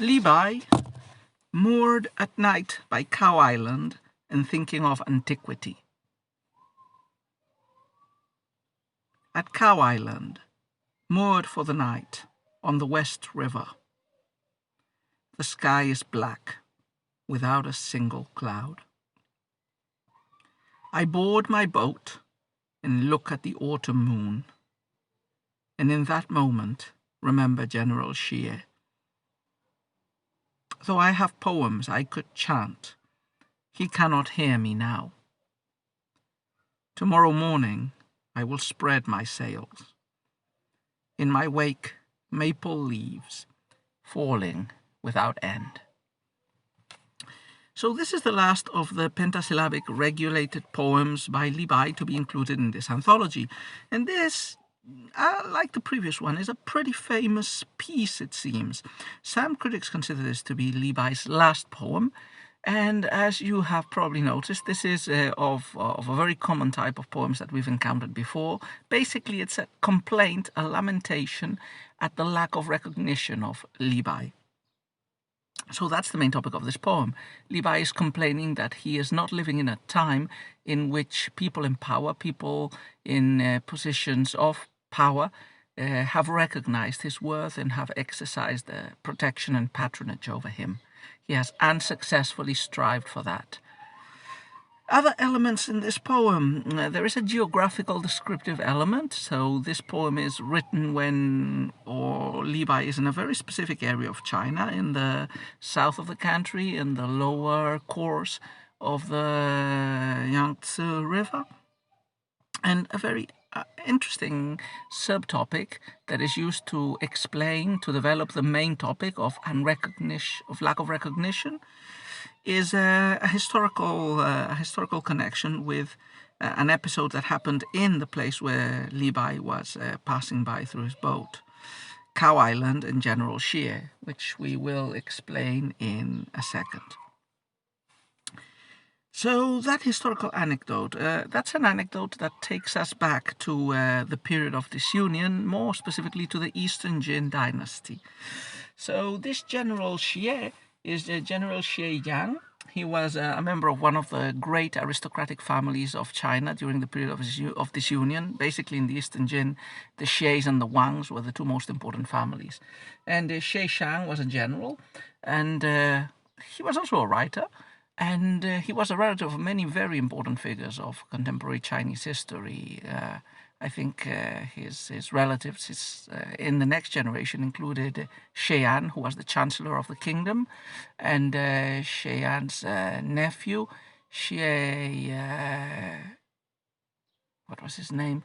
Li Bai, moored at night by Cow Island and thinking of antiquity. At Cow Island, moored for the night on the West River. The sky is black, without a single cloud. I board my boat and look at the autumn moon, and in that moment remember General Xie. Though I have poems I could chant, he cannot hear me now. Tomorrow morning I will spread my sails. In my wake, maple leaves falling without end. So this is the last of the pentasyllabic regulated poems by Li Bai to be included in this anthology. And this, like the previous one, is a pretty famous piece, it seems. Some critics consider this to be Li Bai's last poem. And as you have probably noticed, this is of a very common type of poems that we've encountered before. Basically, it's a complaint, a lamentation at the lack of recognition of Li Bai. So that's the main topic of this poem. Li Bai is complaining that he is not living in a time in which people in power, people in positions of power, have recognized his worth and have exercised protection and patronage over him. He has unsuccessfully strived for that. Other elements in this poem, there is a geographical descriptive element. So this poem is written when Li Bai is in a very specific area of China, in the south of the country, in the lower course of the Yangtze River. And a very interesting subtopic that is used to explain, to develop the main topic of lack of recognition, is a historical connection with an episode that happened in the place where Li Bai was passing by through his boat, Cow Island and General Xie, which we will explain in a second. So that historical anecdote, that's an anecdote that takes us back to the period of disunion, more specifically to the Eastern Jin dynasty. So this General Xie is General Xie Yang. He was a member of one of the great aristocratic families of China during the period of disunion. Basically, in the Eastern Jin, the Xies and the Wangs were the two most important families. And Xie Shang was a general, and he was also a writer. And he was a relative of many very important figures of contemporary Chinese history. I think his relatives in the next generation included Xian, who was the chancellor of the kingdom, and Xian's nephew, what was his name?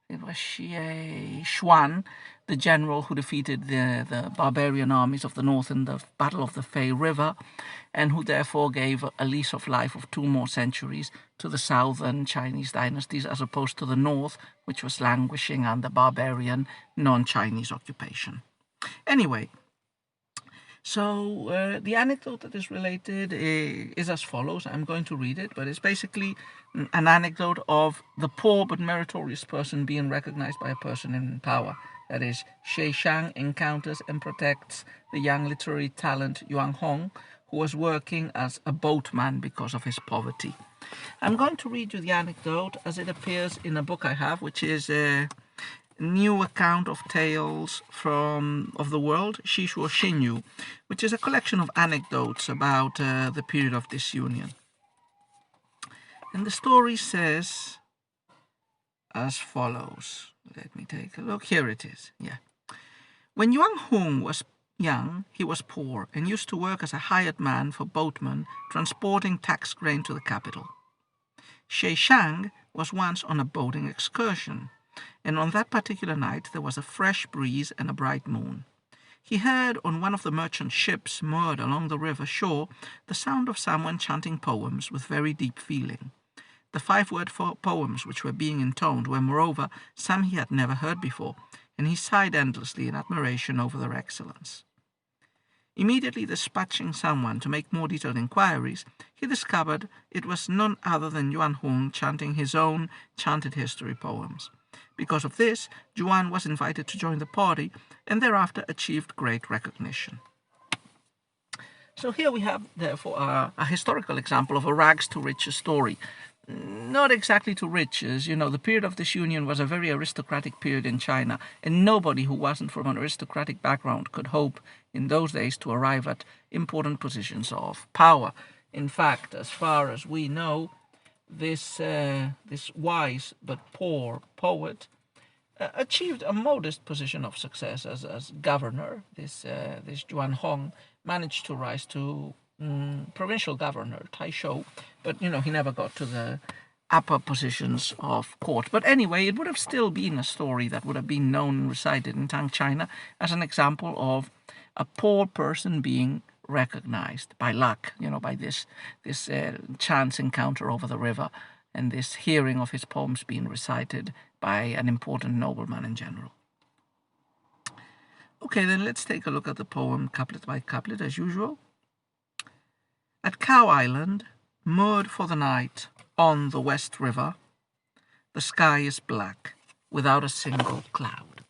It was Xie Xuan, the general who defeated the barbarian armies of the north in the Battle of the Fei River, and who therefore gave a lease of life of 2 more centuries to the southern Chinese dynasties, as opposed to the north, which was languishing under barbarian non-Chinese occupation. Anyway, so the anecdote that is related is as follows. I'm going to read it, but it's basically an anecdote of the poor but meritorious person being recognized by a person in power. That is, Xie Shang encounters and protects the young literary talent Yuan Hong, who was working as a boatman because of his poverty. I'm going to read you the anecdote as it appears in a book I have, which is a new account of tales of the world, Shishuo Xinyu, which is a collection of anecdotes about the period of disunion. And the story says as follows. Let me take a look. Here it is. Yeah. When Yuan Hong was young, he was poor and used to work as a hired man for boatmen transporting tax grain to the capital. Xie Shang was once on a boating excursion, and on that particular night there was a fresh breeze and a bright moon. He heard on one of the merchant ships moored along the river shore the sound of someone chanting poems with very deep feeling. The 5-word poems which were being intoned were, moreover, some he had never heard before, and he sighed endlessly in admiration over their excellence. Immediately dispatching someone to make more detailed inquiries, he discovered it was none other than Yuan Hong chanting his own chanted history poems. Because of this, Yuan was invited to join the party and thereafter achieved great recognition. So here we have, therefore, a historical example of a rags to riches story. Not exactly to riches. The period of disunion was a very aristocratic period in China, and nobody who wasn't from an aristocratic background could hope in those days to arrive at important positions of power. In fact, as far as we know, this wise but poor poet achieved a modest position of success as governor. This Yuan Hong managed to rise to provincial governor, Taisho, but he never got to the upper positions of court. But anyway, it would have still been a story that would have been known and recited in Tang China as an example of a poor person being recognized by luck, by this chance encounter over the river, and this hearing of his poems being recited by an important nobleman in general. Okay, then let's take a look at the poem couplet by couplet as usual. At Cow Island, moored for the night on the West River, the sky is black without a single cloud.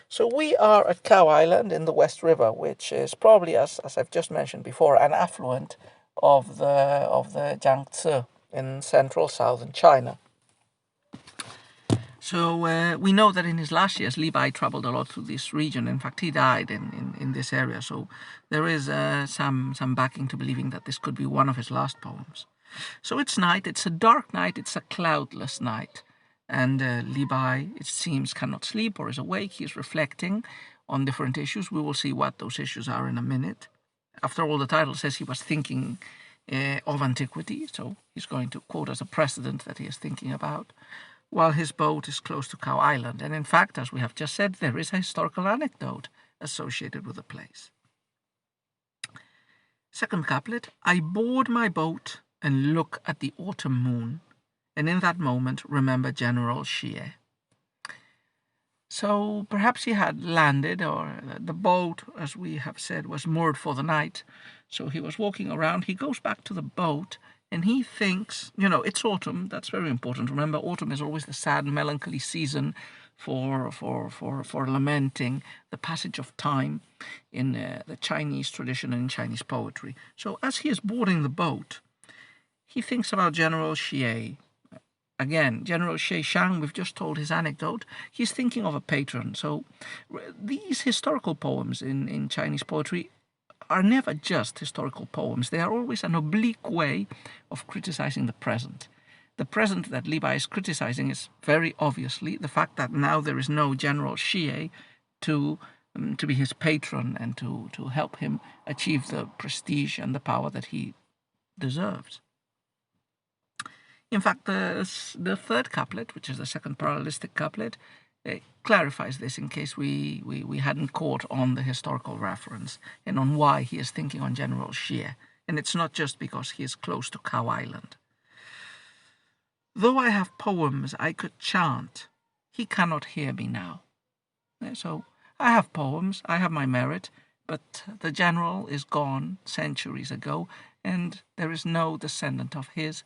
So we are at Cow Island in the West River, which is probably, as I've just mentioned before, an affluent of the Jiangzi in central southern China. So we know that in his last years, Li Bai traveled a lot through this region. In fact, he died in this area. So there is some backing to believing that this could be one of his last poems. So it's night. It's a dark night. It's a cloudless night. And Li Bai, it seems, cannot sleep or is awake. He is reflecting on different issues. We will see what those issues are in a minute. After all, the title says he was thinking of antiquity. So he's going to quote as a precedent that he is thinking about, while his boat is close to Cow Island. And in fact, as we have just said, there is a historical anecdote associated with the place. Second couplet, I board my boat and look at the autumn moon, and in that moment remember General Xie. So perhaps he had landed, or the boat, as we have said, was moored for the night. So he was walking around. He goes back to the boat, and he thinks, it's autumn. That's very important. Remember, autumn is always the sad, melancholy season for lamenting the passage of time in the Chinese tradition and in Chinese poetry. So as he is boarding the boat, he thinks about General Xie. Again, General Xie Shang, we've just told his anecdote. He's thinking of a patron. So these historical poems in Chinese poetry are never just historical poems. They are always an oblique way of criticizing the present. The present that Li Bai is criticizing is very obviously the fact that now there is no General Xie to be his patron and to help him achieve the prestige and the power that he deserves. In fact, the third couplet, which is the second parallelistic couplet, clarifies this in case we hadn't caught on the historical reference and on why he is thinking on General Xie. And it's not just because he is close to Cow Island. Though I have poems I could chant, he cannot hear me now. So I have poems, I have my merit, but the general is gone centuries ago, and there is no descendant of his,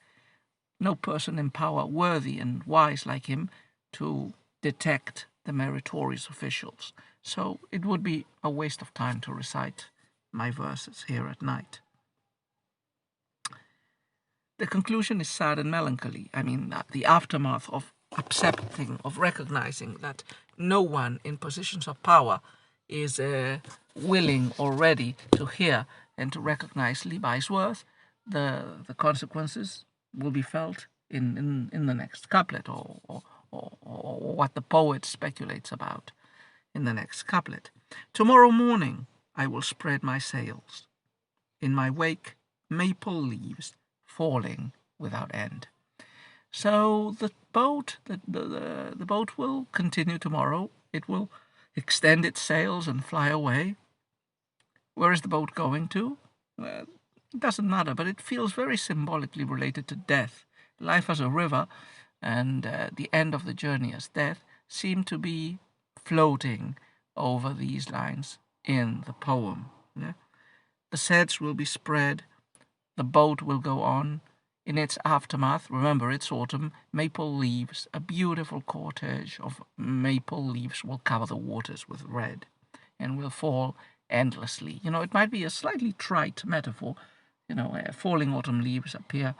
no person in power worthy and wise like him to detect the meritorious officials. So it would be a waste of time to recite my verses here at night. The conclusion is sad and melancholy. I mean, the aftermath of accepting, of recognizing that no one in positions of power is willing or ready to hear and to recognize Li Bai's worth. The consequences will be felt in the next couplet, or what the poet speculates about in the next couplet. Tomorrow morning I will spread my sails. In my wake, maple leaves falling without end. So the boat will continue tomorrow. It will extend its sails and fly away. Where is the boat going to? Well, it doesn't matter, but it feels very symbolically related to death. Life as a river and the end of the journey as death seem to be floating over these lines in the poem. Yeah? The sails will be spread, the boat will go on. In its aftermath, remember it's autumn, maple leaves, a beautiful cortege of maple leaves will cover the waters with red and will fall endlessly. It might be a slightly trite metaphor. Falling autumn leaves appear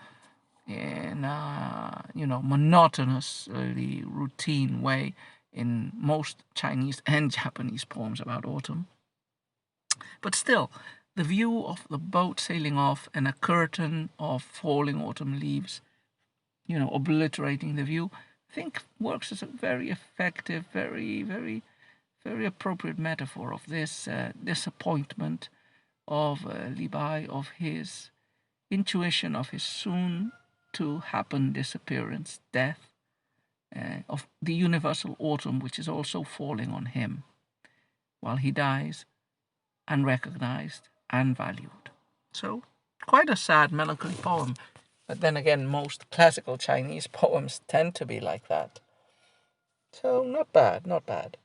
in a, monotonously routine way in most Chinese and Japanese poems about autumn. But still, the view of the boat sailing off and a curtain of falling autumn leaves, obliterating the view, I think works as a very effective, very, very, very appropriate metaphor of this disappointment of Li Bai, of his intuition of his soon to happen disappearance, death, of the universal autumn which is also falling on him, while he dies unrecognized and valued. So, quite a sad, melancholy poem. But then again, most classical Chinese poems tend to be like that. So, not bad, not bad.